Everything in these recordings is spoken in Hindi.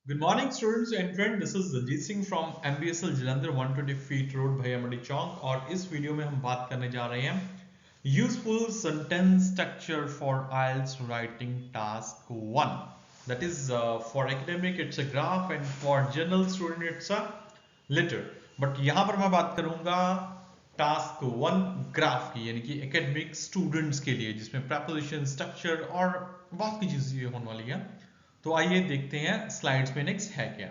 Good morning, students and friends. This is Daljeet Singh from MBSL Jalandhar 120 feet road Bhaiyamandi चौक और इस वीडियो में हम बात करने जा रहे हैं useful sentence structure for IELTS writing task 1. That is for academic it's a graph and for general student it's a letter. But यहाँ पर मैं बात करूंगा टास्क 1 ग्राफ की यानी कि एकेडमिक स्टूडेंट्स के लिए जिसमें प्रपोजिशन स्ट्रक्चर और बहुत की चीजें होने वाली है. तो आइए देखते हैं स्लाइड्स में नेक्स्ट है क्या.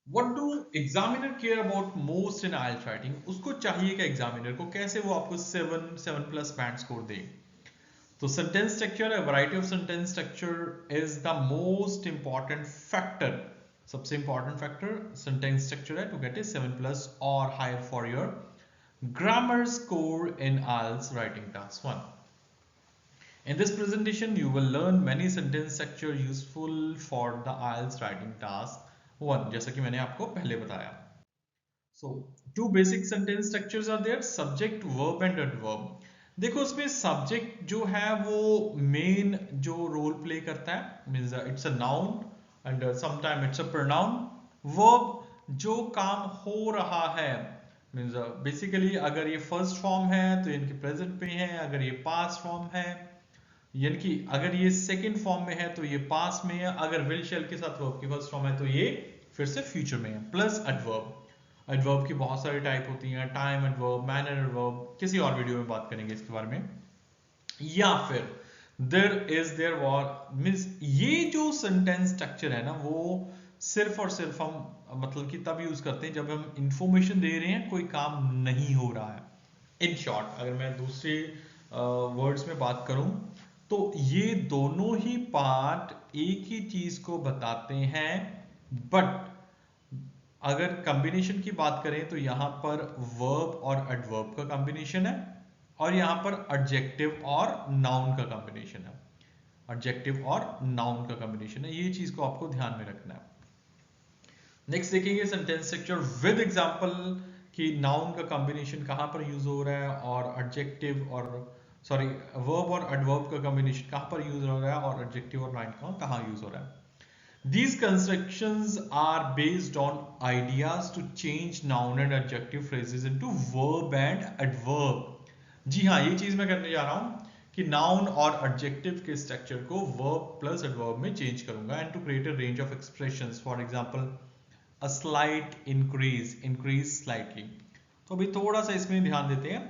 What do examiner care about most in IELTS writing. उसको चाहिए क्या एग्जामिनर को, कैसे वो आपको 7+ बैंड स्कोर दे. तो sentence structure, variety of sentence structure is the most important factor. सबसे इंपॉर्टेंट फैक्टर सेंटेंस स्ट्रक्चर है टू गेट ए 7+ और higher for your grammar score in IELTS writing task 1. In this presentation, you will learn many sentence structure useful for the IELTS writing task 1. जैसा कि मैंने आपको पहले बताया. So, two basic sentence structures are there: subject, verb and adverb. देखो उसमें subject जो है वो main जो role play करता है, means it's a noun and sometime it's a pronoun. Verb जो काम हो रहा है, means basically अगर ये first form है तो इनके present में है, अगर ये past form है यानी कि अगर ये सेकंड फॉर्म में है तो ये पास में है, अगर विल शेल के साथ वर्ब की फर्स्ट फॉर्म है तो ये फिर से फ्यूचर में है. Plus adverb. एडवर्ब की बहुत सारी टाइप होती हैं, टाइम एडवर्ब, मैनर एडवर्ब, किसी और वीडियो में बात करेंगे इसके बारे में. या फिर there is there was, means ये जो सेंटेंस स्ट्रक्चर है ना वो सिर्फ और सिर्फ हम मतलब कि तब यूज करते हैं जब हम इंफॉर्मेशन दे रहे हैं, कोई काम नहीं हो रहा है. इन शॉर्ट अगर मैं दूसरे वर्ड्स में बात करूं तो ये दोनों ही पार्ट एक ही चीज को बताते हैं. बट अगर कॉम्बिनेशन की बात करें तो यहां पर वर्ब और एडवर्ब का कॉम्बिनेशन है और यहां पर एडजेक्टिव और नाउन का कॉम्बिनेशन है. एडजेक्टिव और नाउन का कॉम्बिनेशन है, ये चीज को आपको ध्यान में रखना है. नेक्स्ट देखेंगे सेंटेंस स्ट्रक्चर विद एग्जांपल कि नाउन का कॉम्बिनेशन कहां पर यूज हो रहा है और एडजेक्टिव और सॉरी वर्ब और एडवर्ब का कॉम्बिनेशन कहां पर यूज हो रहा है और एडजेक्टिव और नाउन का कहां यूज हो रहा है. These constructions are based on ideas to change noun and adjective phrases into verb and adverb. जी हाँ, ये चीज मैं करने जा रहा हूं कि नाउन और एडजेक्टिव के स्ट्रक्चर को वर्ब प्लस एडवर्ब में चेंज करूंगा and to create a range of expressions. For example a slight increase, increase slightly. तो अभी थोड़ा सा इसमें ध्यान देते हैं.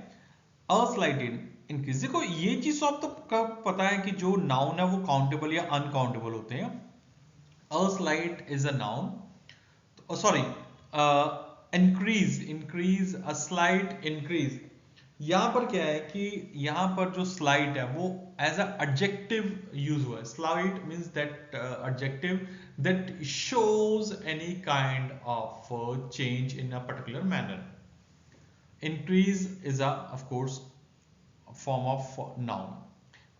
अ स्लाइट इंक्रीज, देखो ये चीज तो आप तो पता है कि जो नाउन है वो काउंटेबल या अनकाउंटेबल होते हैं. A slight is a noun. Sorry, increase a slight increase. यहां पर क्या है कि यहां पर जो स्लाइट है वो एज अ एडजेक्टिव यूज हुआ है. Slight means that adjective that shows any kind of change in a particular manner. Increase is a of course form of noun.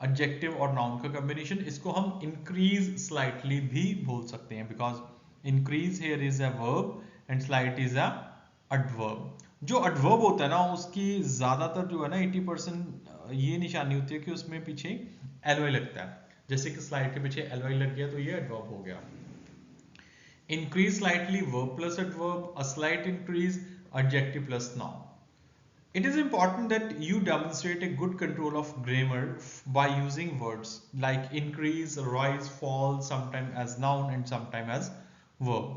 Adjective और नाउन का कॉम्बिनेशन, इसको हम इंक्रीज स्लाइटली भी बोल सकते हैं because increase here is a verb and slight is a adverb. जो एडवर्ब होता है ना उसकी ज्यादातर जो है ना 80% ये निशानी होती है कि उसमें पीछे एलवाई लगता है. जैसे कि स्लाइड के पीछे एलवाई लग गया तो ये एडवर्ब हो गया. Increase slightly verb plus adverb, a slight increase adjective plus noun. It is important that you demonstrate a good control of grammar by using words like increase, rise, fall, sometimes as noun and sometimes as verb.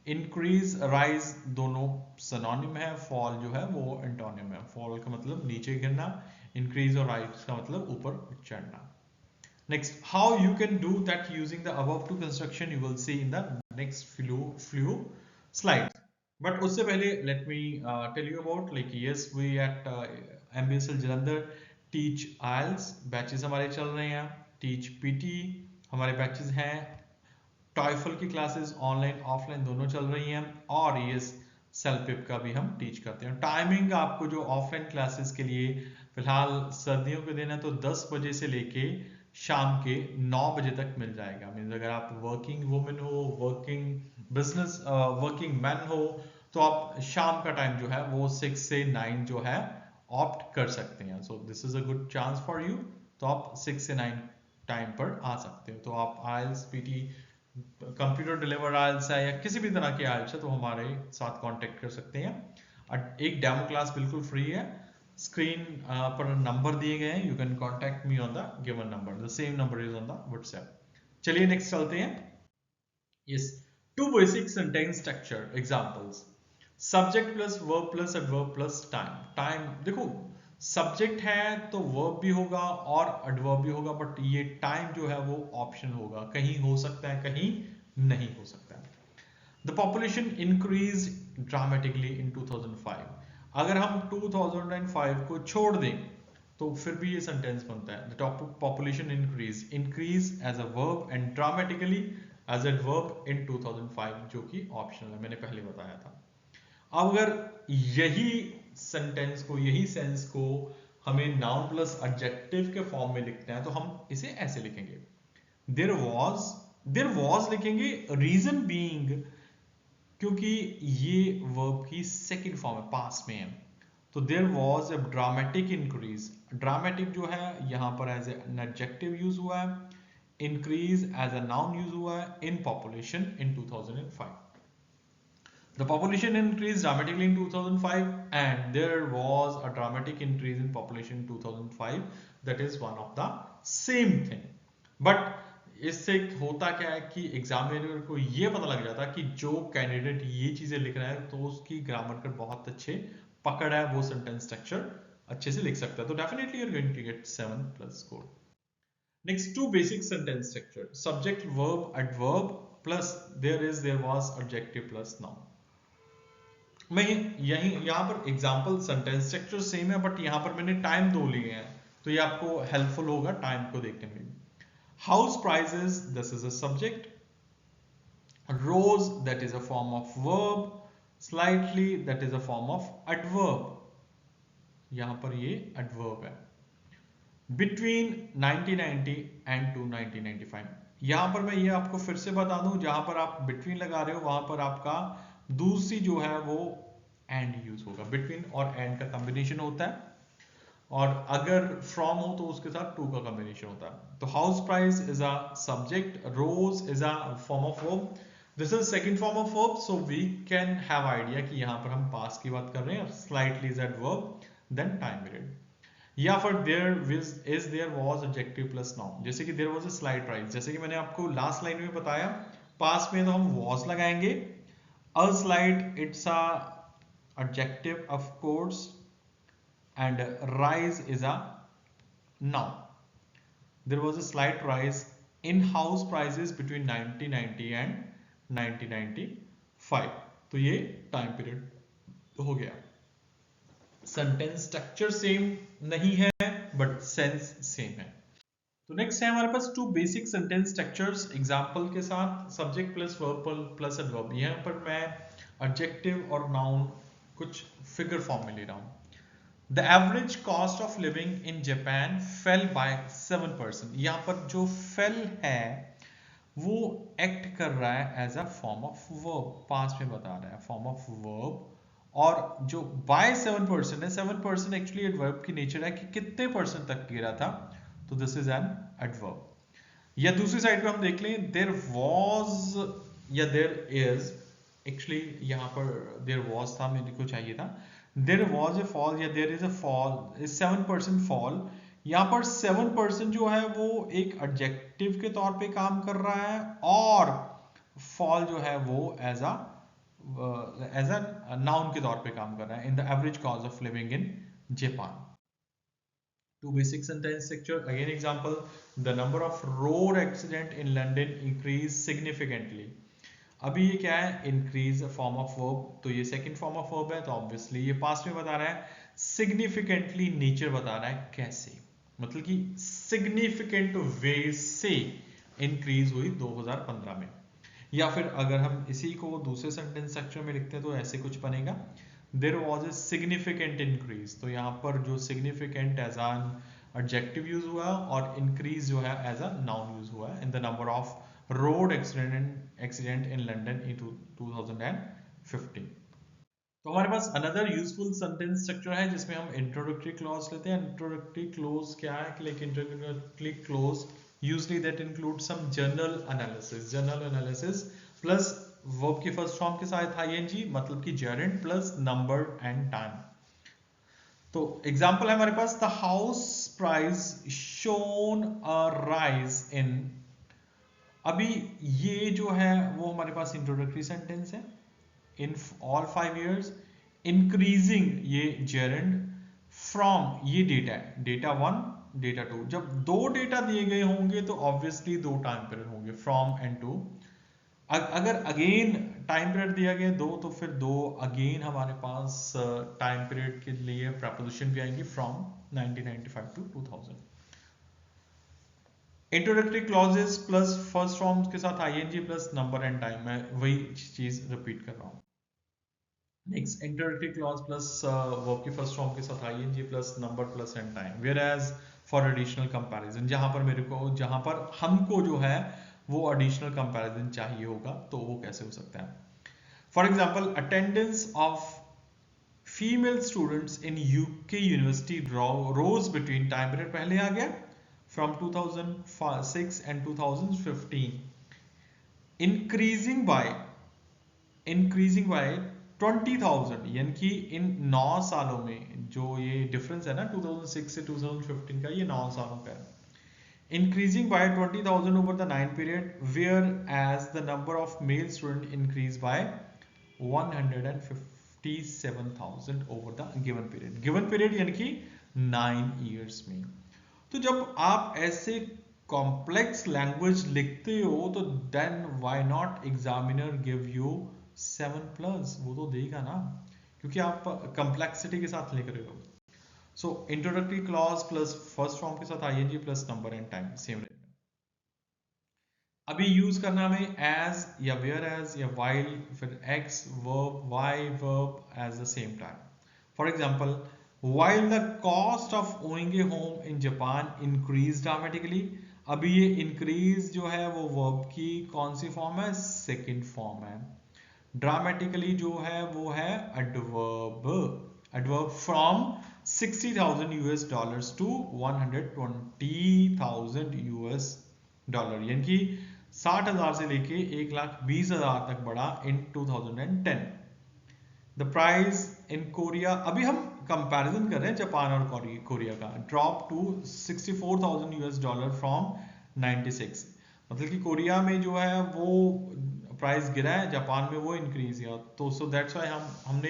Increase, rise दोनों synonym है, fall जो है वो antonym है. Fall का मतलब नीचे गिरना, increase और rise का मतलब ऊपर चढ़ना. Next, how you can do that using the above two construction you will see in the next few slides. But उससे पहले let me tell you about like yes we at MBSL Jalandhar teach IELTS batches हमारे चल रहे हैं. teach PT हमारे बैचेस हैं. टॉयफल की क्लासेस ऑनलाइन ऑफलाइन दोनों चल रही हैं और ये सेल्फ पिप का भी हम टीच करते हैं. टाइमिंग आपको जो ऑफलाइन क्लासेस के लिए फिलहाल सर्दियों के दिन है तो 10 बजे से लेके शाम के 9 बजे तक मिल जाएगा. मीन्स अगर आप वर्किंग वुमेन हो, वर्किंग बिजनेस वर्किंग मैन हो तो आप शाम का टाइम जो है वो 6 से 9 जो है ऑप्ट कर सकते हैं. So this is a good chance for you. तो आप 6 से 9 टाइम पर आ सकते हो. तो आप आइल्स पीटी कंप्यूटर डिलीवर आइल्स है या किसी भी तरह के आइल्स है तो हमारे साथ कांटेक्ट कर सकते हैं। एक डेमो क्लास बिल्कुल फ्री है, स्क्रीन पर नंबर दिए गए हैं, you can contact me on the given number, the same number is on the WhatsApp. चलिए नेक्स्ट चलते हैं। Yes, two basic sentence structure examples. Subject plus verb plus adverb plus time. Time देखो सब्जेक्ट है तो वर्ब भी होगा और एडवर्ब भी होगा, बट ये टाइम जो है वो ऑप्शन होगा, कहीं हो सकता है कहीं नहीं हो सकता है। द पॉपुलेशन इंक्रीज ड्रामेटिकली इन 2005। अगर हम 2005 को छोड़ दें तो फिर भी ये सेंटेंस बनता है, the population increase, increase as a verb and dramatically as a verb in 2005, जो कि ऑप्शनल है, मैंने पहले बताया था। अब अगर यही सेंटेंस को, यही सेंस को हमें नाउन प्लस एडजेक्टिव के फॉर्म में लिखना है तो हम इसे ऐसे लिखेंगे, देयर वॉज लिखेंगे, रीजन बीइंग क्योंकि ये वर्ब की सेकंड फॉर्म है, पास में है, तो there was a dramatic increase. Dramatic जो है यहां पर एज एन एडजेक्टिव यूज हुआ है, increase as a noun use हुआ है in population in 2005। The population increased dramatically in 2005 and there was a dramatic increase in population in 2005. That is one of the same thing. But इससे होता क्या है कि एग्जामिनर को ये पता लग जाता है कि जो कैंडिडेट ये चीजें लिख रहा है तो उसकी ग्रामर का बहुत अच्छे पकड़ है, वो सेंटेंस स्ट्रक्चर अच्छे से लिख सकता है, तो definitely you are going to get 7+ score. Next, two basic sentence structure, subject verb adverb plus there was adjective plus noun. मैं यहाँ पर एग्जाम्पल सेंटेंस स्ट्रक्चर सेम है, बट यहाँ पर मैंने टाइम दो लिए हैं तो ये आपको हेल्पफुल होगा टाइम को देखने में। House prices, this is a subject, rose that is a form of verb, slightly that is a form of adverb, यहां पर ये एडवर्ब है। बिटवीन 1990 एंड टू 1995, यहां पर मैं ये आपको फिर से बता दूं, जहां पर आप बिटवीन लगा रहे हो वहां पर आपका दूसरी जो है वो एंड यूज होगा, बिटवीन और एंड का कॉम्बिनेशन होता है, और अगर फ्रॉम हो तो उसके साथ टू का कॉम्बिनेशन होता है। तो house price is a subject, rose is a form of verb, this is second form of verb, so we can have idea कि यहां पर हम पास की बात कर रहे हैं, slightly is adverb, then time period. या फिर there was adjective plus noun, जैसे कि there was a slight rise, जैसे कि मैंने आपको लास्ट लाइन में बताया, पास में तो हम वाज लगाएंगे, a slight it's a adjective of course and rise is a noun. There was a slight rise in house prices between 1990 and 1995, तो ये टाइम पीरियड हो गया। सेंटेंस स्ट्रक्चर सेम नहीं है बट सेंस सेम है। तो नेक्स्ट है हमारे पास two basic sentence structures example के साथ, subject plus verb plus adverb. यहाँ पर मैं एडजेक्टिव और नाउन कुछ फिगर फॉर्म में ले रहा हूँ। The average cost of living in Japan fell by 7%। यहाँ पर जो फेल है वो एक्ट कर रहा है as a form of verb, पास में बता रहा है फॉर्म ऑफ वर्ब, और जो बाय 7% है, 7% एक्चुअली एडवर्ब की नेचर है कि कितने परसेंट तक गिरा था, तो दिस इज एन एडवर्ब। या दूसरी साइड पे हम देख लें, देयर वाज या देयर इज, एक्चुअली यहाँ पर देयर वाज था, मेरे को चाहिए था देयर वाज ए फॉल या there is a fall, 7% fall. यहाँ पर 7% जो है वो एक एडजेक्टिव के तौर पे काम कर रहा है, और फॉल जो है वो एज अ नाउन के तौर पे काम कर रहा है in the average cost of living in Japan. Two basic sentence structure. Again example, the number of road accident in London increased significantly. अभी ये क्या है, increase फॉर्म ऑफ वर्ब, तो ये सेकंड फॉर्म ऑफ वर्ब है, तो ऑब्वियसली ये पास्ट में बता रहा है, significantly नेचर बता रहा है कैसे, मतलब कि significant वे से इंक्रीज हुई 2015 में। या फिर अगर हम इसी को दूसरे सेंटेंस स्ट्रक्चर में लिखते हैं तो ऐसे कुछ बनेगा, there was a significant increase, तो यहाँ पर जो significant as an adjective use हुआ और इंक्रीज जो है एज अ नाउन यूज हुआ in the number of road accident in London इन 2015। तो हमारे पास अनदर यूजफुल सेंटेंस स्ट्रक्चर है जिसमें हम इंट्रोडक्टरी क्लॉज लेते हैं। इंट्रोडक्टरी क्लॉज क्या है कि like introductory clause Usually that includes some journal analysis plus verb के first form के साथ ing, मतलब कि gerund plus number and time. तो एग्जाम्पल है हमारे पास, the house price shown a rise in. अभी ये जो है वो हमारे पास इंट्रोडक्टरी सेंटेंस है। इन ऑल 5 years, इंक्रीजिंग ये जेरेंड, फ्रॉम ये डेटा है, डेटा 1 डेटा 2। जब दो डेटा दिए गए होंगे तो ऑब्वियसली दो टाइम पीरियड होंगे, फ्रॉम एंड टू। अगर अगेन टाइम पीरियड दिया गया दो तो फिर दो अगेन हमारे पास टाइम पीरियड के लिए प्रपोजिशन भी आएंगी, from 1995 to 2000। Introductory clauses plus first form के साथ ING plus number and time, मैं वही चीज रिपीट कर रहा हूं। Next, introductory clause plus verb की फर्स्ट फॉर्म के साथ ING plus number plus and time. Whereas for additional comparison, जहां पर हमको जो है वो एडिशनल कंपैरिजन चाहिए होगा तो वो कैसे हो सकता है। For example, attendance of female students in UK university rose between, time period पहले आ गया, फ्रॉम 2006 एंड 2015, इंक्रीजिंग बाय 20,000, यानी कि इन 9 सालों में जो ये डिफरेंस है ना 2006 से 2015 का, ये 9 सालों का है। Increasing by 20,000 over the 9 period, whereas the number of male students increased by 157,000 over the given period. Given period यानी कि 9 years में। तो जब आप ऐसे कॉम्प्लेक्स लैंग्वेज लिखते हो तो then why not examiner give you 7+, वो तो देगा ना, क्योंकि आप कॉम्प्लेक्सिटी के साथ लिख रहे हो। So introductory clause plus first form के साथ ING plus number and time, same रहेगा। अभी यूज करना हमें एज या वेयर एज या वाइल, फिर X verb, Y verb as the same time. For example, while the cost of owning a home in Japan increased dramatically, अभी ये increase जो है वो verb की कौन सी फॉर्म है, सेकेंड फॉर्म है। ड्रामेटिकली जो है वो है एडवर्ब फ्रॉम $60,000 to $120,000, यानी कि 60,000 से लेके 1,20,000 तक बढ़ा इन 2010। द प्राइस इन कोरिया, अभी हम कंपैरिजन कर रहे हैं जापान और कोरिया का, ड्रॉप टू $64,000 फ्रॉम 96, मतलब कि कोरिया में जो है वो प्राइस गिरा है, जापान में वो इंक्रीज हुआ। तो सो दैट्स वाई हमने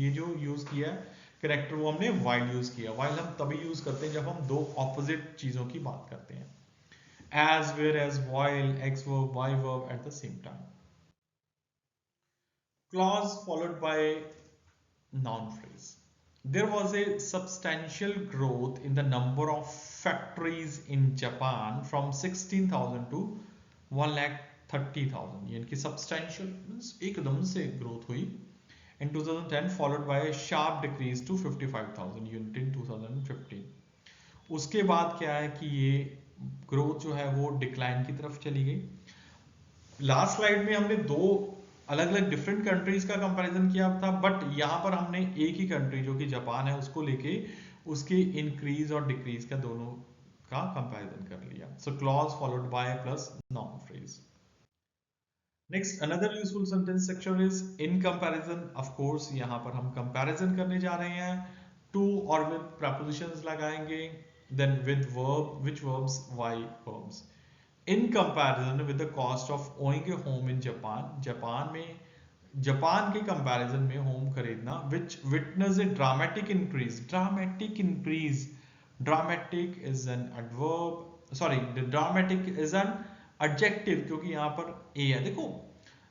ये जो यूज किया है करेक्टर, वो हमने वाइल यूज किया। वाइल हम तभी यूज करते हैं जब हम दो ऑपोजिट चीजों की बात करते हैं, as, whereas, while, X verb, Y verb at the same time. Clause followed by noun phrase. There was a substantial growth in the number of factories in Japan from 16,000 to 1,30,000, यानी कि substantial means एकदम से growth हुई in 2010, followed by a sharp decrease to 55,000 unit in 2015। उसके बाद क्या है कि ये ग्रोथ जो है वो डिक्लाइन की तरफ चली गई। लास्ट स्लाइड में हमने दो अलग अलग डिफरेंट कंट्रीज का कंपैरिजन किया था, बट यहाँ पर हमने एक ही कंट्री जो कि जापान है उसको लेके उसके इंक्रीज और डिक्रीज का दोनों का कंपैरिजन कर लिया। So clause followed by plus noun phrase. Next, another useful sentence structure is in comparison. Of course यहाँ पर हम कंपैरिजन करने जा रहे हैं, टू और विद प्रपोजिशंस लगाएंगे, then with verb, which verbs, Y verbs. In comparison with the cost of owning a home in Japan, Japan के कंपैरिजन में होम खरीदना, which witness a dramatic increase, dramatic is an adverb, sorry, the dramatic is an adjective, क्योंकि यहाँ पर a है। देखो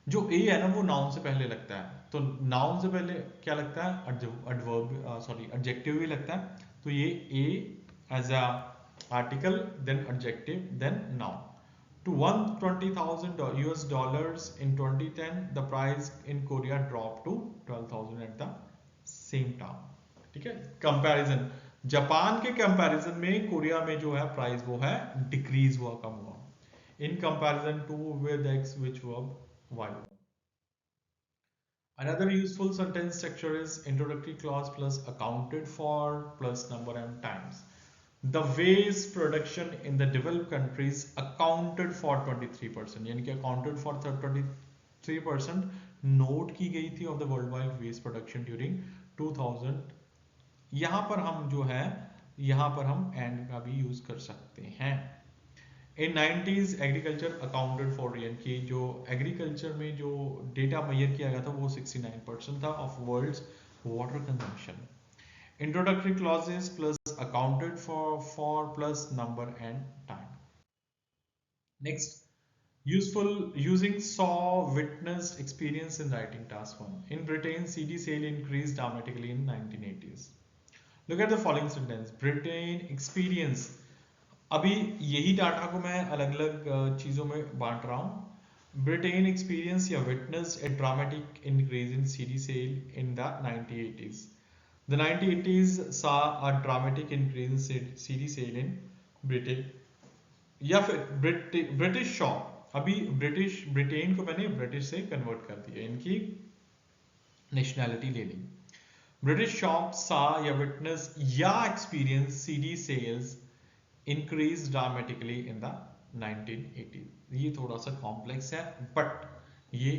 जो a है ना वो नाउन से पहले लगता है, तो नाउन से पहले क्या लगता है, एडवर्ब, सॉरी एडजेक्टिव भी लगता है। तो ये a as a article, then adjective, then noun। To $120,000 in 2010, the price in Korea dropped to 12,000 at the same time। ठीक है, कंपैरिजन जापान के कंपैरिजन में कोरिया में जो है प्राइस वो है डिक्रीज हुआ, कम हुआ। In comparison to with X, which verb, Y. Another useful sentence structure is introductory clause plus accounted for plus number and times। The waste production in the developed countries accounted for 23%, यानी कि अकाउंटेड फॉर 23% नोट की गई थी of the world wide waste production during 2000। यहाँ पर हम जो है, यहाँ पर हम एंड का भी यूज कर सकते हैं। इन 90s एग्रीकल्चर अकाउंटेड फॉर, यानी कि जो एग्रीकल्चर में जो डेटा मेजर किया गया था वो 69% था of world's water consumption. Introductory clauses plus accounted for plus number and time. Next, useful using saw witnessed experience in writing task 1. In Britain, CD sale increased dramatically in 1980s. Look at the following sentence. Britain experience, अभी यही डाटा को मैं अलग अलग चीजों में बांट रहा हूं। ब्रिटेन एक्सपीरियंस या witnessed a dramatic increase in CD sale in the 1980s. The 1980s saw a dramatic increase in CD sale in Britain. या फिर ब्रिटिश शॉप, अभी ब्रिटिश, ब्रिटेन को मैंने ब्रिटिश से कन्वर्ट कर दिया, इनकी नेशनैलिटी ले ली। ब्रिटिश शॉप सा या विटनेस या experience CD sales increase dramatically in the 1980। ये थोड़ा सा कॉम्प्लेक्स है बट ये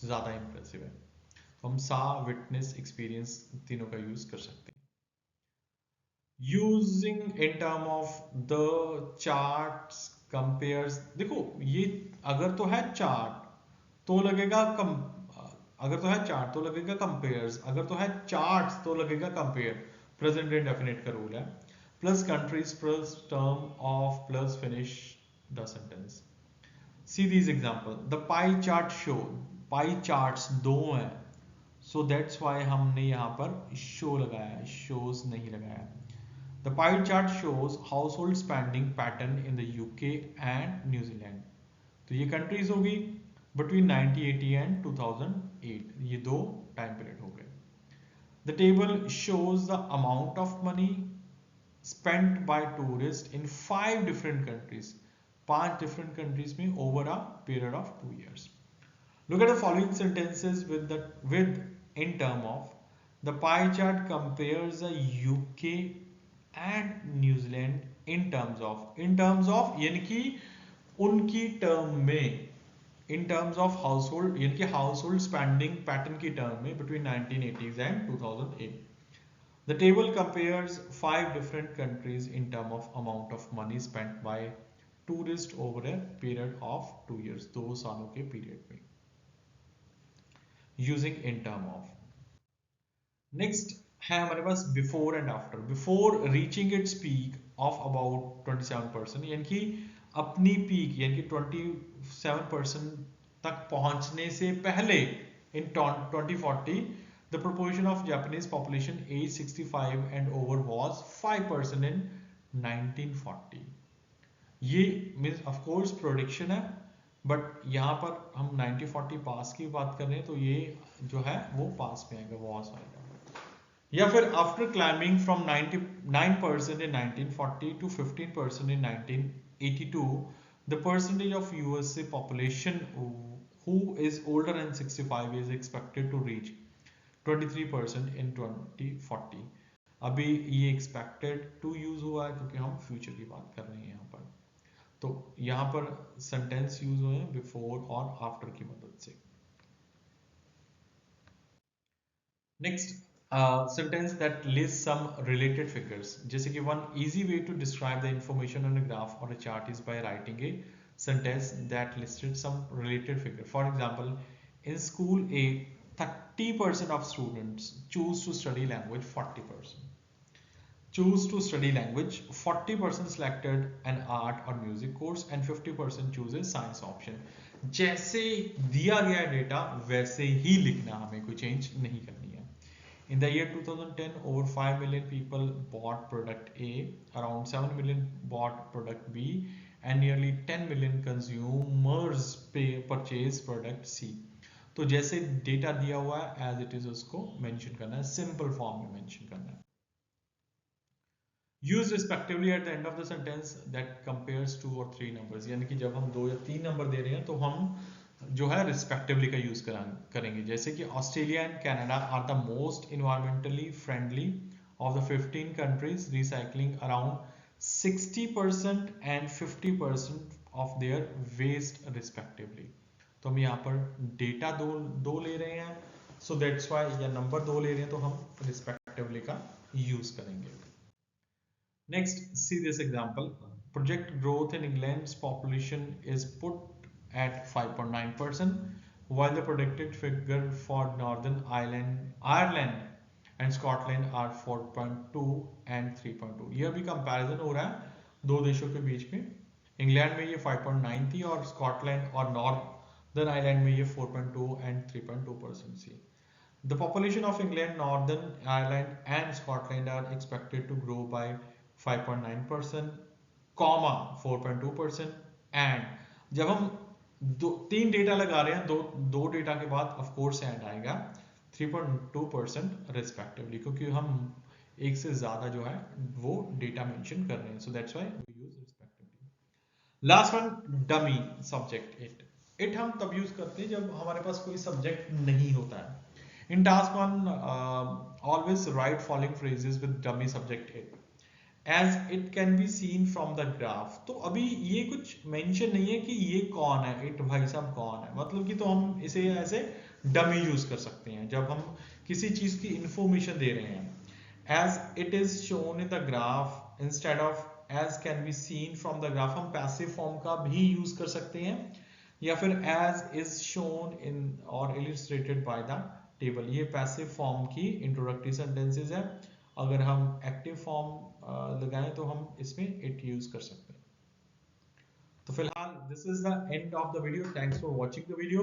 ज्यादा इंप्रेसिव है, तो हम सा विटनेस एक्सपीरियंस तीनों का यूज कर सकते हैं। Using in term of the charts compares, देखो ये अगर तो है चार्ट तो लगेगा कम, अगर तो है चार्ट तो लगेगा कंपेयर्स, अगर तो है चार्ट्स तो लगेगा कंपेयर। प्रेजेंट इंडेफिनिट का रूल है। Plus countries plus term of plus finish the sentence. See these example, the pie chart show, pie charts दो हैं, सो दैट्स व्हाई हमने यहाँ पर शो लगाया, शोज नहीं लगाया। The pie chart shows household spending pattern in the UK and New Zealand. तो ये countries होगी between 1980 and 2008, ये दो time period हो गए। The table shows the amount of money spent by tourists in 5 different countries, 5 different countries में over a period of 2 years. Look at the following sentences with in term of, the pie chart compares the UK and New Zealand in terms of यानी कि उनकी टर्म में, इन टर्म्स ऑफ हाउसहोल्ड यानी कि हाउसहोल्ड स्पेंडिंग पैटर्न की टर्म में between 1980s and 2008। The table compares 5 different countries in term of amount of money spent by tourist over a period of 2 years, 2 सालों के पीरियड में, using in term of. Next है हमारे पास before and after. Before reaching its peak of about 27%, यानी कि अपनी पीक यानी कि 27% तक पहुंचने से पहले in 2040 the proportion of Japanese population age 65 and over was 5% in 1940। ये मींस ऑफ कोर्स प्रोडिक्शन है बट यहाँ पर हम 1940 पास की बात कर रहे हैं, तो ये जो है वो पास में आएगा, वॉज आएगा। या फिर after climbing from 99% in 1940 to 15% in 1982, the percentage of USA population who is older than 65 is expected to reach 23% in 2040। अभी ये expected to use हुआ है क्योंकि हम फ्यूचर की बात कर रहे हैं यहाँ पर, तो यहाँ पर सेंटेंस यूज हुए हैं बिफोर और आफ्टर की मदद से। Next, sentence that lists some related figures, जैसे कि one easy way to describe the information on a graph or a chart is by writing a sentence that listed some related figure. For example, in school A, 30% of students choose to study language, 40% choose to study language, 40% selected an art or music course and 50% chooses science option। जैसे दिया गया डेटा वैसे ही लिखना, हमें कोई चेंज नहीं करनी है। In the year 2010, over 5 million people bought product A, around 7 million bought product B, and nearly 10 million consumers purchase product C। तो जैसे डेटा दिया हुआ है एज इट इज उसको मेंशन करना है, सिंपल फॉर्म में मेंशन करना है। Use respectively at the end of the sentence that compares 2 और 3 नंबर्स, यानी कि जब हम 2 या 3 नंबर दे रहे हैं तो हम जो है रिस्पेक्टिवली का यूज करेंगे। जैसे कि Australia and Canada are the most environmentally friendly of the 15 countries, recycling around 60% and 50% of their waste respectively. तो हम यहाँ पर डेटा दो ले रहे हैं, so that's why या नंबर दो ले रहे हैं तो हम respectively का यूज करेंगे. Next, see this example. Project growth in England's population is put at 5.9%, while the predicted figure for Northern Ireland and Scotland are 4.2 and 3.2. यह भी कंपैरिजन हो रहा है दो देशों के बीच में. इंग्लैंड में ये 5.9 थी और स्कॉटलैंड और नॉर्दर्न आयरलैंड में ये 4.2 and 3.2% थी. The population of England, Northern Ireland and Scotland are expected to grow by 5.9%, 4.2%. And जब हम तीन डेटा लगा रहे हैं, दो डेटा के बाद ऑफ कोर्स ऐड आएगा 3.2% रिस्पेक्टिवली, क्योंकि हम एक से ज्यादा जो है वो डेटा मेंशन कर रहे हैं. So that's why we use respectively. Last one, dummy subject. It हम तब यूज करते हैं जब हमारे पास कोई सब्जेक्ट नहीं होता है. In task 1, always write following phrases with dummy subject it, as it can be seen from the graph. तो अभी ये कुछ मेंशन नहीं है कि ये कौन है, इट भाई साहब कौन है, मतलब कि तो हम इसे ऐसे डमी यूज कर सकते हैं जब हम किसी चीज की इंफॉर्मेशन दे रहे हैं. as it is shown in the graph instead of as can be seen from the graph, हम पैसिव फॉर्म का भी यूज कर सकते हैं, या फिर as is shown in or illustrated by the table. ये पैसिव फॉर्म की इंट्रोडक्टरी सेंटेंसेस है. अगर हम एक्टिव फॉर्म लगाएं तो हम इसमें इट यूज कर सकते हैं. तो फिलहाल this is the end of the video. Thanks for watching the video.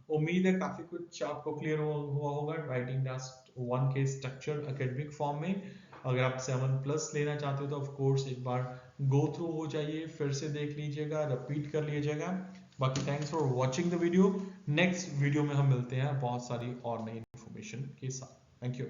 उम्मीद है काफी कुछ आपको क्लियर हुआ होगा राइटिंग टास्क 1 के स्ट्रक्चर एकेडमिक फॉर्म में. अगर आप 7+ लेना चाहते हो तो ऑफ कोर्स एक बार गो थ्रू हो जाइए, फिर से देख लीजिएगा, रिपीट कर लीजिएगा. बाकी thanks for watching the video. Next video में हम मिलते हैं बहुत सारी और नई इन्फॉर्मेशन के साथ. Thank you.